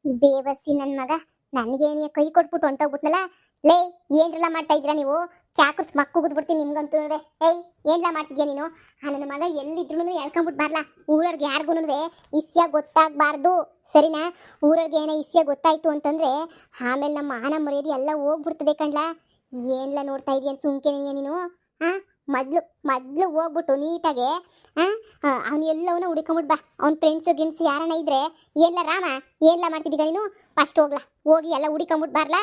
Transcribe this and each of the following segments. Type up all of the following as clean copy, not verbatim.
ಬೇವರ್ಸಿ ನನ್ ಮಗ ನನ್ಗೇನಿಯ ಕೈ ಕೊಟ್ಬಿಟ್ಟು ಹೊಂಟೋಗ್ಬಿಟ್ನಲ್ಲ. ಲೇ, ಏನ್ರಲ್ಲ ಮಾಡ್ತಾ ಇದ್ದೀರಾ ನೀವು? ಚಾಕುಸ್ ಮಕ್ಕು ಬಿಡ್ತೀನಿ ನಿಮ್ಗಂತೂ. ಏಯ್, ಏನ್ಲ ಮಾಡ್ತಿದ್ಯಾ ನೀನು? ನನ್ನ ಮಗ ಎಲ್ಲಿದ್ರು ಎಳ್ಕೊಂಬಿಟ್ಟು ಬಾರ್ಲಾ. ಊರವ್ರಿಗೆ ಯಾರಿಗೂ ಇಸ್ಯ ಗೊತ್ತಾಗ್ಬಾರ್ದು, ಸರಿನಾ? ಊರವ್ರಿಗೆ ಏನೋ ಇಸ್ಯ ಗೊತ್ತಾಯ್ತು ಅಂತಂದ್ರೆ ಆಮೇಲೆ ನಮ್ಮ ಮಾನ ಮರ್ಯಾದೆ ಎಲ್ಲ ಹೋಗ್ಬಿಡ್ತದೆ ಕಣ್ಲಾ. ಏನ್ಲ ನೋಡ್ತಾ ಇದೀಯ ಸುಮ್ಕೆ ನೀನು? ಹಾ, ಮೊದ್ಲು ಮೊದ್ಲು ಹೋಗ್ಬಿಟ್ಟು ನೀಟಾಗೆ ಅವ್ನು ಎಲ್ಲವನ್ನ ಹುಡ್ಕೊಂಬಿಟ್ ಬಾ. ಅವ್ನ ಫ್ರೆಂಡ್ಸು ಗಿನ್ಸ್ ಯಾರನ್ನ ಇದ್ರೆ ಏನ್ಲ ರಾಮ, ಏನ್ಲ ಮಾಡ್ತಿದ್ದೀಗ ನೀನು? ಫಸ್ಟ್ ಹೋಗಿ ಎಲ್ಲ ಹುಡ್ಕೊಂಬಿಟ್ ಬಾರ್ಲಾ.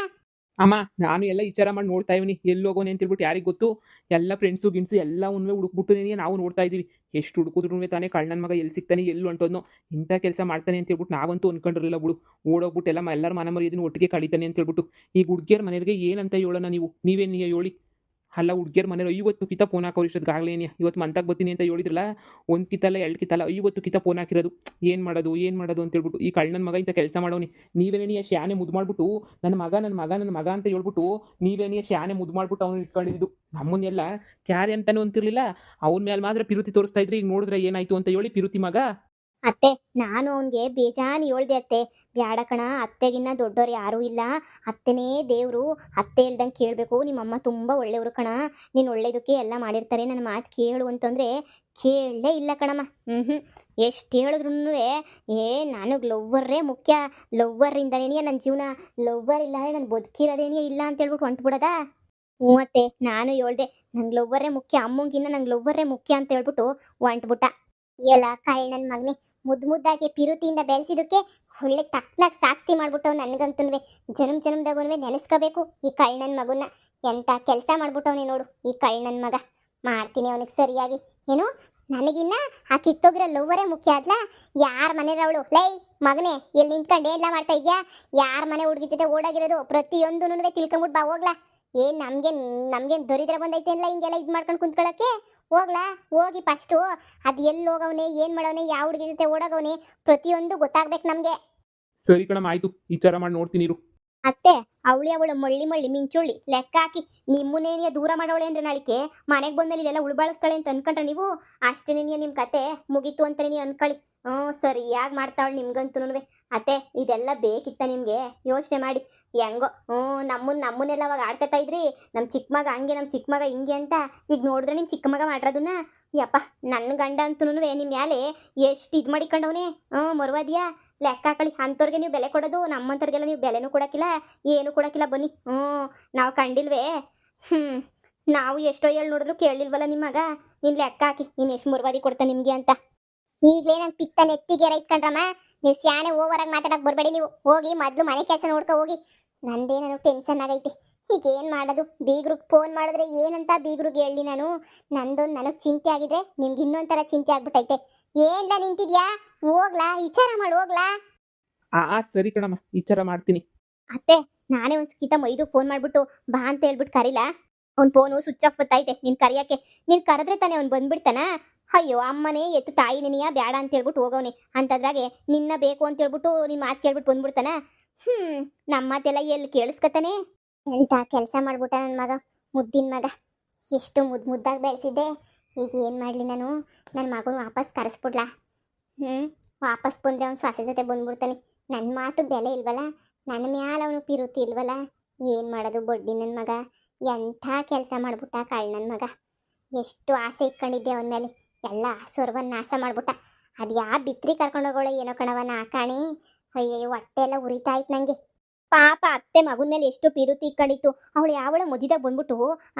ಅಮ್ಮ, ನಾನು ಎಲ್ಲ ವಿಚಾರ ಮಾಡಿ ನೋಡ್ತಾ ಇವನಿ ಎಲ್ಲಿ ಹೋಗೋನೆ ಅಂತ ಹೇಳ್ಬಿಟ್ಟು ಯಾರಿಗೆ ಗೊತ್ತು. ಎಲ್ಲ ಫ್ರೆಂಡ್ಸು ಗಿನ್ಸು ಎಲ್ಲ ಉನ್ವೆ ಹುಡುಕ್ಬಿಟ್ಟು ನಾವು ನೋಡ್ತಾ ಇದೀವಿ. ಎಷ್ಟು ಹುಡುಕಿದ್ರು ತಾನೇ ಕಳ್ಳನ ಮಗ ಎಲ್ಲಿ ಸಿಗ್ತಾನೆ, ಎಲ್ಲಿ ಹೊಂಟೋದ್ನೋ, ಇಂಥ ಕೆಲಸ ಮಾಡ್ತಾನೆ ಅಂತ ಹೇಳ್ಬಿಟ್ಟು ನಾವಂತೂ ಅನ್ಕೊಂಡಿರಲಿಲ್ಲ ಬಿಡು. ಓಡೋಗ್ಬಿಟ್ಟು ಎಲ್ಲರ ಮನ ಮರ್ಯಾದೆನ ಒಟ್ಟಿಗೆ ಕಳೀತಾನೆ ಅಂತ ಹೇಳ್ಬಿಟ್ಟು. ಈ ಹುಡುಗಿಯರ ಮನೆಯವರಿಗೆ ಏನಂತ ಹೇಳೋಣ ನೀವೇನು ಹೇಳಿ? ಅಲ್ಲ, ಹುಡುಗಿಯರ ಮನೇಲಿ 50 ಕಿತ ಫೋನ್ ಹಾಕೋರು ಇಷ್ಟೊತ್ತಿಗಾಗಲೇ. ಇವತ್ತು ಮಂತಾಗ ಬರ್ತೀನಿ ಅಂತ ಹೇಳಿದ್ರಲ್ಲ, ಒಂದು ಕಿತ್ತಲ್ಲ 2 ಕಿತ್ತಲ್ಲ 50 ಕಿತ ಫೋನ್ ಹಾಕಿರೋದು. ಏನು ಮಾಡೋದು ಅಂತ ಹೇಳ್ಬಿಟ್ಟು ಈ ಕಳ್ಳನ ಮಗ ಇಂಥ ಕೆಲಸ ಮಾಡೋನಿ. ನೀವೇನೇ ಶಾನೆ ಮುದ್ದು ಮಾಡ್ಬಿಟ್ಟು ನನ್ನ ಮಗ ಅಂತ ಹೇಳ್ಬಿಟ್ಟು ನೀವೇನೇ ಶಾನೆ ಮುದ್ದು ಮಾಡ್ಬಿಟ್ಟು ಅವ್ನು ಇಟ್ಕೊಂಡಿದ್ದು. ನಮ್ಮನ್ನೆಲ್ಲ ಕ್ಯಾರೆ ಅಂತಾನೆ ಅಂತಿರ್ಲಿಲ್ಲ. ಅವನ ಮೇಲೆ ಮಾತ್ರ ಪಿರುತಿ ತೋರಿಸ್ತಾ ಇದ್ರಿ. ಈಗ ನೋಡಿದ್ರೆ ಏನಾಯ್ತು ಅಂತ ಹೇಳಿ ಪಿರುತಿ ಮಗ. ಅತ್ತೆ, ನಾನು ಅವನಿಗೆ ಬೇಜಾನ್ ಹೇಳ್ದೆ ಅತ್ತೆ. ಬ್ಯಾಡ ಕಣ, ಅತ್ತೆಗಿನ್ನ ದೊಡ್ಡವ್ರು ಯಾರೂ ಇಲ್ಲ, ಅತ್ತೆನೇ ದೇವರು, ಅತ್ತೆ ಹೇಳ್ದಂಗೆ ಕೇಳಬೇಕು. ನಿಮ್ಮಮ್ಮ ತುಂಬ ಒಳ್ಳೆಯವರು ಕಣ, ನೀನು ಒಳ್ಳೇದಕ್ಕೆ ಎಲ್ಲ ಮಾಡಿರ್ತಾರೆ, ನನ್ನ ಮಾತು ಕೇಳು ಅಂತಂದರೆ ಕೇಳಲೇ ಇಲ್ಲ ಕಣಮ್ಮ. ಎಷ್ಟು ಹೇಳಿದ್ರು ನನಗೆ ಲವ್ವರೇ ಮುಖ್ಯ, ಲವ್ವರಿಂದನೇ ನನ್ನ ಜೀವನ, ಲವ್ವರ್ ಇಲ್ಲ ನಾನು ಬದುಕಿರೋದೇನೇ ಇಲ್ಲ ಅಂತ ಹೇಳ್ಬಿಟ್ಟು ಹೊಂಟ್ಬಿಡೋದಾ? ಹ್ಞೂ ಅತ್ತೆ, ನಾನು ಹೇಳ್ದೆ ನಂಗೆ ಲವ್ವರೇ ಮುಖ್ಯ, ಅಮ್ಮಂಗಿನ್ನ ನಂಗೆ ಲವ್ವರೇ ಮುಖ್ಯ ಅಂತ ಹೇಳ್ಬಿಟ್ಟು ಹೊಂಟ್ಬಿಟ್ಟ. ಎಲ್ಲ ಕಾಯಿ ನನ್ನ ಮಗನೇ, ಮುದ್ದಾಗಿ ಪಿರುತಿಯಿಂದ ಬೆಳೆಸಿದಕ್ಕೆ ಒಳ್ಳೆ ತಕ್ಕನಾಗಿ ಸಾಕ್ತಿ ಮಾಡ್ಬಿಟ್ಟವ್. ನನಗಂತೂ ಜನ್ಮದಾಗೂ ನೆನೆಸ್ಕೋಬೇಕು ಈ ಕಳ್ಳನ ಮಗುನ. ಎಂತ ಕೆಲಸ ಮಾಡ್ಬಿಟ್ಟವನೇ ನೋಡು ಈ ಕಳ್ಳನ ಮಗ. ಮಾಡ್ತೀನಿ ಅವನಿಗೆ ಸರಿಯಾಗಿ. ಏನು, ನನಗಿನ್ನ ಆ ಕಿತ್ತೋಗಿರೋ ಲವ್ವರೇ ಮುಖ್ಯ ಆದ್ಲಾ? ಯಾರ ಮನೆಯವಳು? ಲೈ ಮಗನೇ, ಎಲ್ಲಿ ನಿಂತ್ಕೊಂಡು ಎಲ್ಲ ಮಾಡ್ತಾ ಇದ್ಯಾ? ಯಾರ ಮನೆ ಹುಡುಗಿ ಜೊತೆ ಓಡಾಗಿರೋದು ಪ್ರತಿಯೊಂದು ತಿಳ್ಕೊಂಬಿಟ್ಟು ಬಾ ಹೋಗ್ಲಾ. ಏನ್ ನಮ್ಗೇನ್ ದರಿದ್ರ ಬಂದೈತೆ ಅಲ್ಲ ಹಿಂಗೆಲ್ಲ ಇದು ಮಾಡ್ಕೊಂಡು ಕುಂತ್ಕೊಳ್ಳೋಕ್ಕೆ? ಹೋಗ್ಲಾ, ಹೋಗಿ ಫಸ್ಟು ಅದು ಎಲ್ಲಿ ಹೋಗವನೆ, ಏನು ಮಾಡವನೆ, ಯಾವ ಹುಡುಗಿ ಜೊತೆ ಓಡೋಗವನೆ ಪ್ರತಿಯೊಂದು ಗೊತ್ತಾಗ್ಬೇಕು ನಮಗೆ. ಸರಿ ಕಣಮ್ಮ, ಆಯ್ತು, ವಿಚಾರ ಮಾಡಿ ನೋಡ್ತೀನಿ ಇರು. ಅತ್ತೆ, ಅವಳು ಮಳ್ಳಿ ಮಿಂಚುಳ್ಳಿ ಲೆಕ್ಕ ಹಾಕಿ ನಿಮ್ಮನ್ನೇನಿಯ ದೂರ ಮಾಡೋಳೆ ಅಂದ್ರೆ ನಾಳಿಕೆ ಮನೆಗೆ ಬಂದಲ್ಲಿ ಇಲ್ಲೆಲ್ಲ ಉಳ್ಬಾಳಿಸ್ತಾಳೆ ಅಂತ ಅನ್ಕೊಂಡ್ರೆ ನೀವು ಅಷ್ಟೇನೇನಿಯ ನಿಮ್ಮ ಕತೆ ಮುಗೀತು ಅಂತಾನೆ ನೀವು ಅನ್ಕೊಳ್ಳಿ. ಸರಿಯಾಗಿ ಮಾಡ್ತಾವಳು ನಿಮ್ಗಂತೂ. ಅತ್ತೆ, ಇದೆಲ್ಲ ಬೇಕಿತ್ತ ನಿಮಗೆ? ಯೋಚನೆ ಮಾಡಿ. ಹೆಂಗೋ ನಮ್ಮನ್ನೆಲ್ಲ ಅವಾಗ ಆಡ್ಕೊತಾ ಇದ್ರಿ, ನಮ್ಮ ಚಿಕ್ಕ ಮಗ ಹಂಗೆ, ನಮ್ಮ ಚಿಕ್ಕ ಮಗ ಹಿಂಗೆ ಅಂತ. ಈಗ ನೋಡಿದ್ರೆ ನಿಮ್ಮ ಚಿಕ್ಕ ಮಗ ಮಾಡಿರೋದನ್ನ ಯಪ್ಪ, ನನ್ನ ಗಂಡ ಅಂತೂ ನಿಮ್ಮ ಮ್ಯಾಲೆ ಎಷ್ಟು ಇದು ಮಾಡಿಕೊಂಡವನೇ. ಮರುವಾದಿಯಾ? ಲೆಕ್ಕ ಹಾಕಳಿ. ಅಂಥವ್ರಿಗೆ ನೀವು ಬೆಲೆ ಕೊಡೋದು, ನಮ್ಮಂಥವ್ರಿಗೆಲ್ಲ ನೀವು ಬೆಲೆನೂ ಕೊಡೋಕ್ಕಿಲ್ಲ, ಏನು ಕೊಡೋಕ್ಕಿಲ್ಲ. ಬನ್ನಿ, ನಾವು ಕಂಡಿಲ್ವೇ? ನಾವು ಎಷ್ಟೋ ಹೇಳಿ ನೋಡಿದ್ರು ಕೇಳಲಿಲ್ವಲ್ಲ ನಿಮ್ಮ ಮಗ. ನೀನು ಲೆಕ್ಕ ಹಾಕಿ, ನೀನು ಎಷ್ಟು ಮುರ್ವಾದಿ ಕೊಡ್ತಾ ನಿಮಗೆ ಅಂತ. ಈಗಲೇ ನಂಗೆ ಪಿತ್ತ ನೆತ್ತಿಗೆ ರೈತ್ಕೊಂಡ್ರಮ್ಮ. ನೀವು ಸ್ಯಾನೆ ಓವರಾಗಿ ಮಾತಾಡಕ್ಕೆ ಬರಬೇಡಿ. ನೀವು ಹೋಗಿ ಮೊದಲು ಮನೆ ಕೆಲಸ ನೋಡ್ಕೊ ಹೋಗಿ. ನಂದೇನೋ ಟೆನ್ಷನ್ ಆಗೈತಿ. ಈಗ ಏನು ಮಾಡೋದು? ಬೀಗ್ರಿಗೆ ಫೋನ್ ಮಾಡಿದ್ರೆ ಏನಂತ ಬೀಗ್ರಿಗೆ ಹೇಳಿ ನಾನು? ನಂದೊಂದು ನನಗೆ ಚಿಂತೆ ಆಗಿದ್ರೆ ನಿಮ್ಗೆ ಇನ್ನೊಂಥರ ಚಿಂತೆ ಆಗ್ಬಿಟ್ಟೈತೆ. ಏನ್ಲ ನಿಂತಿದ್ಯಾ? ಹೋಗ್ಲಾ, ವಿಚಾರ ಮಾಡಿ ಹೋಗ್ಲಾ. ಸರಿ ಕಣಮ್ಮ, ವಿಚಾರ ಮಾಡ್ತೀನಿ. ಅತ್ತೆ, ನಾನೇ ಒಂದು ಗೀತ ಮೈದು ಫೋನ್ ಮಾಡ್ಬಿಟ್ಟು ಬಾ ಅಂತ ಹೇಳ್ಬಿಟ್ಟು ಕರೀಲಾ? ಅವ್ನ ಫೋನು ಸ್ವಿಚ್ ಆಫ್ ಬತ್ತೈತೆ. ನೀನು ಕರಿಯಕ್ಕೆ ನೀನು ಕರೆದ್ರೆ ತಾನೇ ಅವ್ನು ಬಂದ್ಬಿಡ್ತಾನ? ಅಯ್ಯೋ, ಅಮ್ಮನೇ ಎತ್ತು ತಾಯಿ ನೆನೆಯ ಬೇಡ ಅಂತ ಹೇಳ್ಬಿಟ್ಟು ಹೋಗವನೆ ಅಂತದ್ರಾಗೆ ನಿನ್ನ ಬೇಕು ಅಂತ ಹೇಳ್ಬಿಟ್ಟು ನಿಮ್ಮ ಮಾತು ಕೇಳ್ಬಿಟ್ಟು ಬಂದ್ಬಿಡ್ತಾನ? ನಮ್ಮ ಮಾತೆಲ್ಲ ಎಲ್ಲಿ ಕೇಳಿಸ್ಕತಾನೆ? ಎಂತ ಕೆಲಸ ಮಾಡ್ಬಿಟ್ಟ ನನ್ನ ಮಗ, ಮುದ್ದಿನ ಮಗ. ಎಷ್ಟು ಮುದ್ದಾಗಿ ಬೆಳೆಸಿದ್ದೆ. ಈಗ ಏನು ಮಾಡಲಿ ನಾನು? ನನ್ನ ಮಗನ ವಾಪಸ್ ಕರೆಸ್ಬಿಡ್ಲಾ? ವಾಪಸ್ ಬಂದರೆ ಅವ್ನು ಸ್ವಾಸ ಜೊತೆ ಬಂದ್ಬಿಡ್ತಾನೆ. ನನ್ನ ಮಾತು ಬೆಲೆ ಇಲ್ವಲ್ಲ, ನನ್ನ ಮ್ಯಾಲ ಅವನು ಪಿರುತಿ ಇಲ್ವಲ್ಲ. ಏನು ಮಾಡೋದು ಬಡ್ಡಿ ನನ್ನ ಮಗ? ಎಂಥ ಕೆಲಸ ಮಾಡ್ಬಿಟ್ಟ ಕಳ್ಳ ನನ್ನ ಮಗ. ಎಷ್ಟು ಆಸೆ ಇಟ್ಕೊಂಡಿದ್ದೆ ಅವನ ಮೇಲೆ, ಎಲ್ಲ ಸ್ವರ್ವನ್ನ ನಾಶ ಮಾಡ್ಬಿಟ್ಟ. ಅದು ಯಾವ ಬಿತ್ರಿ ಕರ್ಕೊಂಡೋಗೋಳೆ ಏನೋ ಕಣವ ನಾಕಾಣಿ. ಅಯ್ಯೋ, ಹೊಟ್ಟೆ ಎಲ್ಲ ಉರಿತಾಯ್ತು ನನಗೆ. ಪಾಪ ಅತ್ತೆ ಮಗನ ಮೇಲೆ ಎಷ್ಟು ಪಿರುತಿ ಇಟ್ಕೊಂಡಿತ್ತು. ಅವಳು ಯಾವಳ ಮದಿದಾಗ ಬಂದ್ಬಿಟ್ಟು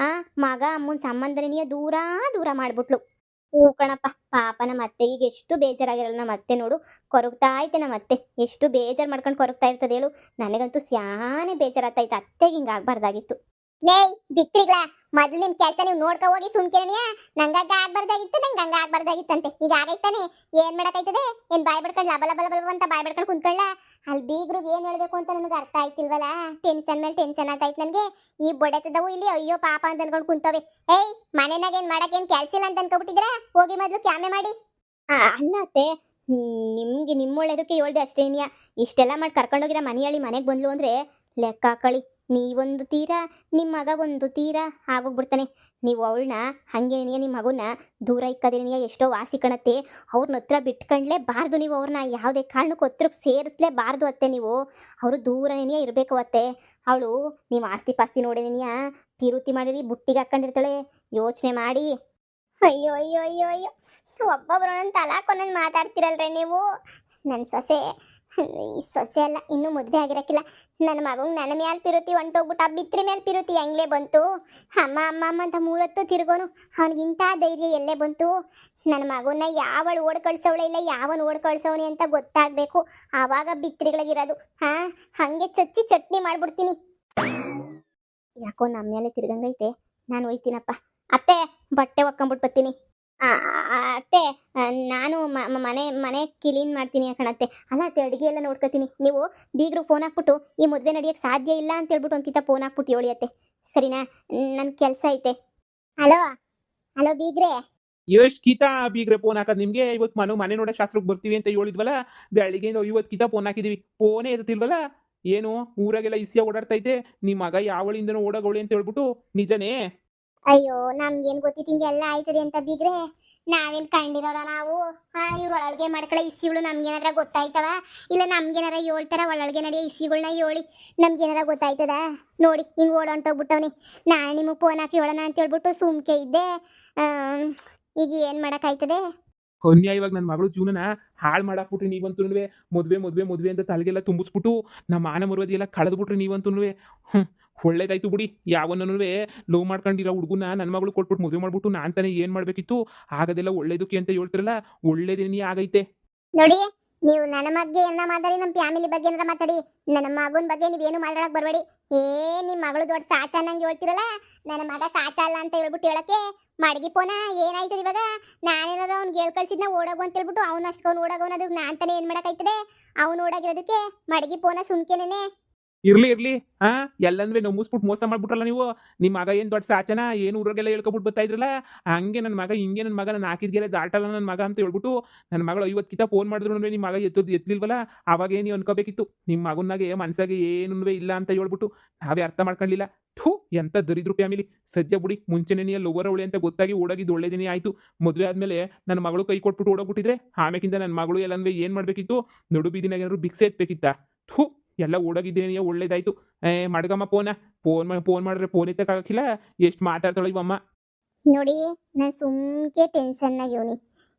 ಮಗ ಅಮ್ಮನ ಸಂಬಂಧನೇ ದೂರ ದೂರ ಮಾಡ್ಬಿಟ್ಲು. ಹೂ ಕಣಪ್ಪ, ಪಾಪ ನಮ್ಮ ಅತ್ತೆಗೆ ಎಷ್ಟು ಬೇಜಾರಾಗಿರಲ್ಲ. ನಮ್ಮ ಅತ್ತೆ ನೋಡು ಕೊರಗ್ತಾ ಐತೆ. ನಮ್ಮ ಅತ್ತೆ ಎಷ್ಟು ಬೇಜಾರು ಮಾಡ್ಕೊಂಡು ಕೊರಗ್ತಾ ಇರ್ತದೆ ಹೇಳು. ನನಗಂತೂ ಸ್ಯಾನೆ ಬೇಜಾರಾಗ್ತೈತೆ. ಅತ್ತೆಗೆ ಹಿಂಗೆ ಆಗ್ಬಾರ್ದಾಗಿತ್ತು. ಲೇ ಬಿತ್ರಿಗ್ಲ, ಮೊದಲು ನಿಮ್ಮ ಕೆಲಸ ನೀವು ನೋಡ್ಕೊ ಹೋಗಿ ಸುಮ್ಕಿರಣಿಯಾ? ನಂಗಂಗ ಆಗ್ಬಾರ್ದಾಗಿತ್ತು, ನಂಗಂಗ ಆಗ್ಬಾರ್ದಾಗಿತ್ತಂತೆ. ಈಗ ಆಗೈತಾನೆ, ಏನು ಮಾಡೋಕ್ಕಾಯ್ತದೆ? ಏನು ಬಾಯ್ ಬಿಡ್ಕೊಂಡು ಲಬ ಲಬ ಲಬ ಅಂತ ಬಾಯ್ ಬಿಡ್ಕೊಂಡು ಕುಂತ್ಕೊಳ್ಳ? ಅಲ್ಲಿ ಬೀಗ್ರಿಗೆ ಏನು ಹೇಳಬೇಕು ಅಂತ ನನಗೆ ಅರ್ಥ ಆಯ್ತಿಲ್ವಲ್ಲ. ಟೆನ್ಷನ್ ಮೇಲೆ ಟೆನ್ಷನ್ ಆಗ್ತಾಯ್ತು ನನಗೆ. ಈ ಬೊಡೆತದವು ಇಲ್ಲಿ ಅಯ್ಯೋ ಪಾಪ ಅಂತ ಅನ್ಕೊಂಡು ಕುಂತವೆ. ಏಯ್, ಮನೆನಾಗ ಏನು ಮಾಡೋಕ್ಕೇನು ಕೆಲಸ ಇಲ್ಲ ಅಂತ ಅನ್ಕೊಬಿಟ್ಟಿದ್ರೆ ಹೋಗಿ ಮೊದಲು ಕ್ಯಾಮೆ ಮಾಡಿ. ಅಲ್ಲ ಅತ್ತೆ, ನಿಮ್ಗೆ ನಿಮ್ಮ ಒಳ್ಳೇದಕ್ಕೆ ಹೇಳ್ದೆ ಅಷ್ಟೇನಿಯಾ. ಇಷ್ಟೆಲ್ಲ ಮಾಡಿ ಕರ್ಕೊಂಡೋಗಿರೋ ಮನೆಯಲ್ಲಿ ಮನೆಗೆ ಬಂದ್ಲು ಅಂದರೆ ಲೆಕ್ಕ ಹಾಕೊಳ್ಳಿ. ನೀವೊಂದು ತೀರ ನಿಮ್ಮ ಮಗ ಒಂದು ತೀರ ಆಗೋಗ್ಬಿಡ್ತಾನೆ. ನೀವು ಅವಳನ್ನ ಹಾಗೆ ನಿಮ್ಮ ಮಗುನ ದೂರ ಇಕ್ಕದೇನೆಯ ಎಷ್ಟೋ ವಾಸಿ ಕಣತ್ತೆ. ಅವ್ರನ್ನ ಹತ್ರ ಬಿಟ್ಕೊಂಡ್ಲೇಬಾರ್ದು ನೀವು, ಅವ್ರನ್ನ ಯಾವುದೇ ಕಾರಣಕ್ಕೂ ಹತ್ರಕ್ಕೆ ಸೇರಿಸ್ಲೇಬಾರ್ದು ಅತ್ತೆ ನೀವು. ಅವರು ದೂರನೇ ಇರಬೇಕು ಅತ್ತೆ. ಅವಳು ನೀವು ಆಸ್ತಿ ಪಾಸ್ತಿ ನೋಡಿದೀನಿಯ ಪಿರುತಿ ಮಾಡಿರಿ ಬುಟ್ಟಿಗೆ ಹಾಕೊಂಡಿರ್ತಾಳೆ, ಯೋಚನೆ ಮಾಡಿ. ಅಯ್ಯೋ ಅಯ್ಯೋ ಅಯ್ಯೋ ಅಯ್ಯೋ, ಒಬ್ಬೊಬ್ರು ನನ್ನ ತಲಾಕೊಂದೊಂದು ಮಾತಾಡ್ತಿರಲ್ರಿ ನೀವು. ನನ್ನ ಸೊಸೆ, ಈ ಸೊಸೆ ಅಲ್ಲ, ಇನ್ನೂ ಮದುವೆ ಆಗಿರಕ್ಕಿಲ್ಲ. ನನ್ನ ಮಗಂಗೆ ನನ್ನ ಮ್ಯಾಲೆ ಪಿರುತಿ ಹೊಂಟೋಗ್ಬಿಟ್ಟು ಆ ಬಿತ್ರಿ ಮೇಲೆ ಪಿರುತಿ ಹೆಂಗ್ಲೇ ಬಂತು? ಅಮ್ಮ ಅಮ್ಮ ಅಮ್ಮ ಅಂತ ಮೂರತ್ತು ತಿರ್ಗೋನು ಅವನಿಗಿಂತ ಧೈರ್ಯ ಎಲ್ಲೇ ಬಂತು? ನನ್ನ ಮಗನ್ನ ಯಾವಳು ಓಡ್ ಕಳ್ಸವಳೆ ಇಲ್ಲ ಯಾವನು ಓಡ್ ಕಳ್ಸವನೆ ಅಂತ ಗೊತ್ತಾಗಬೇಕು, ಆವಾಗ ಬಿತ್ರಿಗಳಿಗಿರೋದು. ಹಾಗೆ ಚಚ್ಚಿ ಚಟ್ನಿ ಮಾಡ್ಬಿಡ್ತೀನಿ. ಯಾಕೋ ನಮ್ಮ ಮೇಲೆ ತಿರ್ಗಂಗೈತೆ, ನಾನು ಹೋಯ್ತೀನಪ್ಪ. ಅತ್ತೆ, ಬಟ್ಟೆ ಒಕ್ಕೊಂಬಿಟ್ಟು ಬರ್ತೀನಿ. ಅತ್ತೆ, ನಾನು ಮನೆ ಕ್ಲೀನ್ ಮಾಡ್ತೀನಿ ಕಣತ್ತೆ. ಅಲ್ಲ ಅತ್ತೆ, ಅಡುಗೆ ಎಲ್ಲ ನೋಡ್ಕೊತೀನಿ. ನೀವು ಬೀಗರು ಫೋನ್ ಹಾಕ್ಬಿಟ್ಟು ಈ ಮದುವೆ ನಡೆಯೋಕ್ಕೆ ಸಾಧ್ಯ ಇಲ್ಲ ಅಂತ ಹೇಳ್ಬಿಟ್ಟು ಒಂದ್ಕಿತ ಫೋನ್ ಹಾಕ್ಬಿಟ್ಟು ಹೇಳಿ ಅತ್ತೆ, ಸರಿನಾ? ನನ್ನ ಕೆಲಸ ಐತೆ. Hello hello ಬೀಗ್ರೆ. ಎಷ್ಟು ಗೀತಾ ಬೀಗ್ರೆ ಫೋನ್ ಹಾಕೋದು ನಿಮಗೆ? ಇವತ್ತು ಮನೆ ನೋಡೋ ಶಾಸ್ತ್ರಕ್ಕೆ ಬರ್ತೀವಿ ಅಂತ ಹೇಳಿದ್ವಲ್ಲ, ಬೆಳಿಗ್ಗೆಯಿಂದ 50 ಗೀತಾ ಫೋನ್ ಹಾಕಿದೀವಿ, ಫೋನೇ ಎತ್ತಿಲ್ವಲ್ಲ. ಏನು ಊರಾಗೆಲ್ಲ ಇಸಿಯ ಓಡಾಡ್ತೈತೆ, ನಿಮ್ಮ ಮಗ ಯಾವಳಿಂದನೂ ಓಡೋಗವಳಿ ಅಂತ ಹೇಳ್ಬಿಟ್ಟು, ನಿಜನೇ? ಅಯ್ಯೋ, ನಮ್ಗೇನು ಗೊತ್ತಿತ್ತು ಹಿಂಗೆಲ್ಲ ಆಯ್ತದೆ ಅಂತ ಬೀಗ್ರೆ. ನಾವೇನು ಕಂಡಿರೋರ ನಾವು? ಇವ್ರು ಒಳಗೆ ಮಾಡ್ಕೊಳ್ಳೋ ಇಸಿಗಳು ನಮ್ಗೇನಾರ ಗೊತ್ತಾಯ್ತವ? ಇಲ್ಲ ನಮ್ಗೇನಾರ ಹೇಳ್ತಾರ ಒಳಗೆ ನಡೆಯೋ ಇಸಿಗಳನ್ನ ಹೇಳಿ ನಮ್ಗೇನಾರ ಗೊತ್ತಾಯ್ತದ? ನೋಡಿ ಹಿಂಗೆ ಓಡೊಂಟೋಗ್ಬಿಟ್ಟವನಿ. ನಾನು ನಿಮಗೆ ಫೋನ್ ಹಾಕಿ ಹೇಳೋಣ ಅಂತ ಹೇಳ್ಬಿಟ್ಟು ಸುಮ್ಕೆ ಇದ್ದೆ. ಈಗ ಏನು ಮಾಡೋಕ್ಕಾಯ್ತದೆ? ಇವಾಗ ನನ್ನ ಮಗಳು ಜೀವನನ ಹಾಳು ಮಾಡಾಕ್ಬಿಟ್ರಿ ನೀವಂತೂ. ಮದುವೆ ಅಂತ ತಲೆಗೆಲ್ಲ ತುಂಬಿಸ್ಬಿಟ್ಟು ನಮ್ಮ ಮಾನ ಮರ್ಯಾದೆ ಎಲ್ಲ ಕಳೆದ್ಬಿಟ್ರಿ ನೀವಂತೂ. ಒಳ್ಳೇದಾಯ್ತು ಬಿಡಿ, ಯಾವನ್ನೂ ಲವ್ ಮಾಡ್ಕೊಂಡಿರೋ ಹುಡುಗನ ನನ್ನ ಮಗಳು ಕೊಟ್ಬಿಟ್ಟು ಮದುವೆ ಮಾಡ್ಬಿಟ್ಟು ನಾನು ತಾನೇ ಏನು ಮಾಡಬೇಕಿತ್ತು? ಆಗೋದೆಲ್ಲ ಒಳ್ಳೇದಕ್ಕೆ ಅಂತ ಹೇಳ್ತಿರಲ್ಲ, ಒಳ್ಳೇದೇನೇ ಆಗೈತೆ. ನೋಡಿ, ನೀವು ನನ್ನ ಬಗ್ಗೆ ಏನ ಮಾತಾಡಿ, ನಮ್ಮ ಫ್ಯಾಮಿಲಿ ಬಗ್ಗೆ ಏನಾರ ಮಾತಾಡಿ, ನನ್ನ ಮಗನ ಬಗ್ಗೆ ನೀವೇನು ಮಾತಾಡಕ್ ಬರಬೇಡಿ. ನಿಮ್ಮ ಮಗಳು ದೊಡ್ಡ ಸಾಚ ನಂಗೆ ಹೇಳ್ತಿರಲ್ಲ, ನನ್ನ ಮಗ ಸಾಚ ಅಲ್ಲ ಅಂತ ಹೇಳ್ಬಿಟ್ಟು ಹೇಳಕ್ಕೆ ಮಡಗಿ ಪೋನ ಏನಾಯ್ತದ ಇವಾಗ? ನಾನೇನಾರ ಅವ್ನು ಗೇಳ್ ಕಳ್ಸಿದ್ನ ಓಡೋಗು ಅಂತ ಹೇಳ್ಬಿಟ್ಟು ಅವ್ನು ಅಷ್ಟೊಂದು ಓಡೋಗೋನ, ಅದು ನಾನು ತಾನೇ ಏನು ಮಾಡೋಕ್ಕಾಯ್ತದೆ? ಅವ್ನು ಓಡಾಗಿರೋದಕ್ಕೆ ಮಡಗಿ ಪೋನ ಸುಮ್ಕೆನೇನೆ. ಇರ್ಲಿ ಎಲ್ಲಂದ್ರೆ ನಂಬಿಸ್ಬಿಟ್ಟು ಮೋಸ ಮಾಡ್ಬಿಟ್ರಲ್ಲ ನೀವು. ನಿಮ್ಮ ಮಗ ಏನು ದೊಡ್ಡ ಸಾಚನ, ಏನು ಊರಿಗೆಲ್ಲ ಹೇಳ್ಕೊಬಿಟ್ಟು ಬರ್ತಾ ಇದ್ರಲ್ಲ, ಹಂಗೆ ನನ್ನ ಮಗ ಹಿಂಗೆ ನನ್ನ ಮಗ ನಾನು ಹಾಕಿದ್ಗೆಲ್ಲ ದಾಟಲ್ಲ ನನ್ನ ಮಗ ಅಂತ ಹೇಳ್ಬಿಟ್ಟು ನನ್ನ ಮಗಳು 50 ಕಿತ ಫೋನ್ ಮಾಡಿದ್ರು ನಿಮ್ಮ ಮಗ ಎತ್ತಲಿಲ್ವಲ್ಲ, ಅವಾಗ ಏನು ಅನ್ಕೋಬೇಕಿತ್ತು? ನಿಮ್ಮ ಮಗನಾಗೆ ಮನಸ್ಸಾಗೆ ಏನೂ ಇಲ್ಲ ಅಂತ ಹೇಳ್ಬಿಟ್ಟು ನಾವೇ ಅರ್ಥ ಮಾಡ್ಕೊಳ್ಳಿಲ್ಲ. ಎಂತ ದರಿದ್ರು ಫ್ಯಾಮಿಲಿ. ಸದ್ಯ ಬಿಡಿ, ಮುಂಚೆನೇ ಲೋವರ್ ಅವಳಿ ಅಂತ ಗೊತ್ತಾಗಿ ಓಡಾಗಿದ್ದು ಒಳ್ಳೇದೇನೇ ಆಯಿತು. ಮದುವೆ ಆದಮೇಲೆ ನನ್ನ ಮಗಳು ಕೈ ಕೊಟ್ಬಿಟ್ಟು ಓಡೋಗ್ಬಿಟ್ಟಿದ್ರೆ ಆಮೇಕಿಂದ ನನ್ನ ಮಗಳು ಎಲ್ಲಂದ್ರೆ ಏನು ಮಾಡಬೇಕಿತ್ತು? ನಡು ಬೀದಿನಾಗ ಏನಾದ್ರು ಭಿಕ್ಷೆ ಎತ್ತಬೇಕಿತ್ತ? ಎಲ್ಲ ಓಡೋಗಿದ್ದೀನಿ, ಒಳ್ಳೇದಾಯ್ತು. ಮಡ್ಗಮ್ಮ ಫೋನ್ ಮಾಡಿದ್ರೆ ಫೋನ್ ಎತ್ತಕ್ಕಾಗಕ್ಕಿಲ್ಲ, ಎಷ್ಟು ಮಾತಾಡ್ತಾಳೆ ಇವಮ್ಮ. ನೋಡಿ, ನಾನು ಸುಮ್ಕೆ ಟೆನ್ಷನ್ನಾಗಿವ್ನಿ.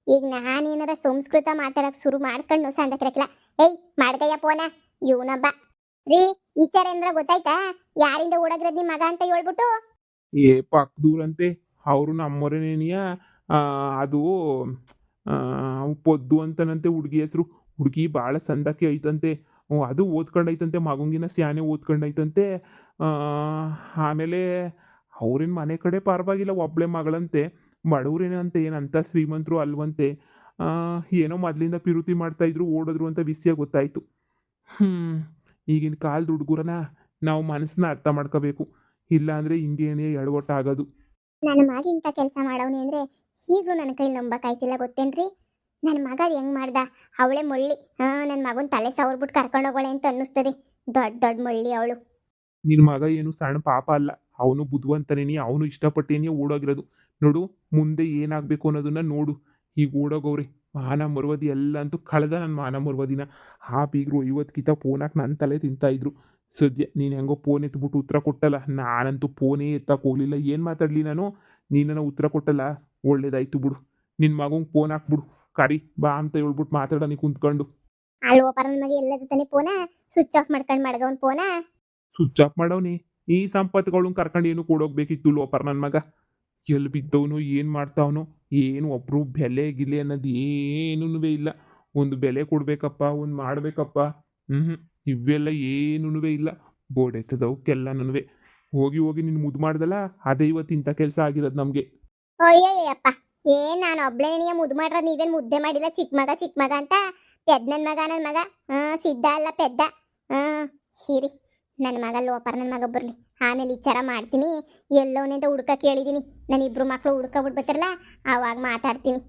ಈಗ ನಾನೇನಾರ ಸಂಸ್ಕೃತ ಮಾತಾಡಕ್ ಶುರು ಮಾಡ್ಕೊಂಡು ಸಂದಕ್ಕಿರಕ್ಕಿಲ್ಲ. ಏಯ್ ಮಾಡ್ಕಯ್ಯ ಫೋನ, ಇವನಬ್ಬ ರೀ. ಈಚಾರ ಏನಾರ ಗೊತ್ತಾಯ್ತಾ? ಯಾರಿಂದ ಓಡಾಗಿರೋದು ನಿಮ್ಮ ಮಗ ಅಂತ ಹೇಳ್ಬಿಟ್ಟು? ಪಕ್ಕದೂರಂತೆ, ಅವರು ನಮ್ಮವರೇನೇನಿಯ. ಅದು ಪೊದ್ದು ಅಂತನಂತೆ ಹುಡುಗಿ ಹೆಸರು. ಹುಡುಗಿ ಭಾಳ ಸಂದಕ್ಕೆ ಐತಂತೆ. ಅದು ಓದ್ಕೊಂಡೈತಂತೆ, ಮಗಂಗಿನ ಸ್ಯಾನೆ ಓದ್ಕೊಂಡೈತಂತೆ. ಆಮೇಲೆ ಅವ್ರೇನು ಮನೆ ಕಡೆ ಪರವಾಗಿಲ್ಲ, ಒಬ್ಬಳೆ ಮಗಳಂತೆ. ಬಡವ್ರೇನಂತೆ, ಏನಂತ ಶ್ರೀಮಂತರು ಅಲ್ವಂತೆ. ಏನೋ ಮೊದಲಿಂದ ಪಿರುತಿ ಮಾಡ್ತಾಯಿದ್ರು, ಓಡಿದ್ರು ಅಂತ ವಿಷಯ ಗೊತ್ತಾಯಿತು. ಈಗಿನ ಕಾಲದ ಹುಡುಗರನ್ನ ನಾವು ಮನಸ್ಸನ್ನ ಅರ್ಥ ಮಾಡ್ಕೋಬೇಕು, ಇಲ್ಲ ಅಂದರೆ ಹಿಂಗೇನೇ ಎಡವಟ್ಟಾಗೋದು. ನನ್ನ ಮಗ ಇಂಥ ಕೆಲಸ ಮಾಡವನಿ ಅಂದರೆ ಈಗಲೂ ನನ್ನ ಕೈಲಿ ನಂಬಕ್ಕಾಯ್ತಿಲ್ಲ, ಗೊತ್ತೇನ್ರಿ? ನನ್ನ ಮಗ ಹೆಂಗೆ ಮಾಡ್ದ? ಅವಳೇ ಮೊಳ್ಳಿ. ನನ್ನ ಮಗನ ತಲೆ ಸವರ್ಬಿಟ್ಟು ಕರ್ಕೊಂಡೋಗೋಳೆ ಅಂತ ಅನ್ನಿಸ್ತದೆ. ದೊಡ್ಡ ಮೊಳ್ಳಿ ಅವಳು. ನಿನ್ನ ಮಗ ಏನು ಸಣ್ಣ ಪಾಪ ಅಲ್ಲ, ಅವನು ಬುದ್ಧಿವಂತನೇನಿ, ಅವನು ಇಷ್ಟಪಟ್ಟೇನಿ ಓಡೋಗಿರೋದು. ನೋಡು, ಮುಂದೆ ಏನಾಗಬೇಕು ಅನ್ನೋದನ್ನ ನೋಡು. ಈಗ ಓಡೋಗವ್ರಿ, ಮಾನ ಮರುವದಿ ಎಲ್ಲ ಅಂತೂ ಕಳೆದ. ನನ್ನ ಮಾನ ಮರುವದಿನ ಆ ಬೀಗರು 50 ಕಿತ ಫೋನ್ ಹಾಕಿ ನನ್ನ ತಲೆ ತಿಂತಾಯಿದ್ರು. ಸದ್ಯ ನೀನು ಹೆಂಗೋ ಫೋನ್ ಎತ್ಬಿಟ್ಟು ಉತ್ತರ ಕೊಟ್ಟಲ್ಲ, ನಾನಂತೂ ಫೋನೇ ಎತ್ತಕ್ಕೆ ಹೋಗಲಿಲ್ಲ. ಏನು ಮಾತಾಡಲಿ ನಾನು? ನೀನನ್ನ ಉತ್ತರ ಕೊಟ್ಟಲ್ಲ, ಒಳ್ಳೇದಾಯ್ತು ಬಿಡು. ನಿನ್ನ ಮಗಂಗೆ ಫೋನ್ ಹಾಕ್ಬಿಡು, ಕರಿ ಬಾ ಅಂತ ಹೇಳ್ಬಿಟ್ಟು ಮಾತಾಡೋನಿ ಕುಂತ್ಕೊಂಡು. ಅಲ್ವೋ ಪರನ ಮಗ ಎಲ್ಲದ ತಾನೆ ಫೋನ ಸ್ವಿಚ್ ಆಫ್ ಮಾಡ್ಕೊಂಡು ಮಾಡ್ಗವನ್ ಫೋನ. Switch off ಮಾಡವನಿ. ಈ ಸಂಪತ್ತುಗಳನ್ನ ಕರ್ಕೊಂಡು ಏನು ಕೊಡೋಗ್ಬೇಕಿತ್ತು ಲೋಪರ್ ನನ್ನ ಮಗ. ಎಲ್ಲಿ ಬಿದ್ದವನು, ಏನು ಮಾಡ್ತಾವನು, ಏನು ಒಬ್ರು ಬೆಲೆ ಗಿಲೆ ಅನ್ನೋದು ಏನೂ ಇಲ್ಲ. ಒಂದು ಬೆಲೆ ಕೊಡ್ಬೇಕಪ್ಪ, ಒಂದು ಮಾಡಬೇಕಪ್ಪ, ಇವೆಲ್ಲ ಏನೂ ಇಲ್ಲ. ಬೋಡೆತ್ತದವಕ್ಕೆಲ್ಲನೂ ಹೋಗಿ ನಿನ್ನ ಮುದ್ದು ಮಾಡ್ದಲ್ಲ, ಅದೇ ಇವತ್ತು ಇಂಥ ಕೆಲಸ ಆಗಿರೋದು ನಮಗೆ. ಅಯ್ಯಯ್ಯಪ್ಪ, ನಾನು ಒಬ್ಳೇನಿಯ ಮುದ್ದು ಮಾಡ್ರ, ನೀವೇನು ಮುದ್ದೆ ಮಾಡಿಲ್ಲ? ಚಿಕ್ಕ ಮಗ ಅಂತ. ಪೆದ್ದ ನನ್ನ ಮಗ ಸಿದ್ಧ ಅಲ್ಲ ಪೆದ್ದ. ಹೀರಿ, ನನ್ನ ಮಗ ಲೋಪರ್ ನನ್ನ ಮಗ ಬರಲಿ, ಆಮೇಲೆ ವಿಚಾರ ಮಾಡ್ತೀನಿ. ಎಲ್ಲವನಿಂದ ಹುಡ್ಕ ಕೇಳಿದ್ದೀನಿ. ನಾನು 2 ಮಕ್ಕಳು ಹುಡ್ಕೊಬಿಟ್ಟು ಬರ್ತಾರಲ್ಲ, ಆವಾಗ ಮಾತಾಡ್ತೀನಿ.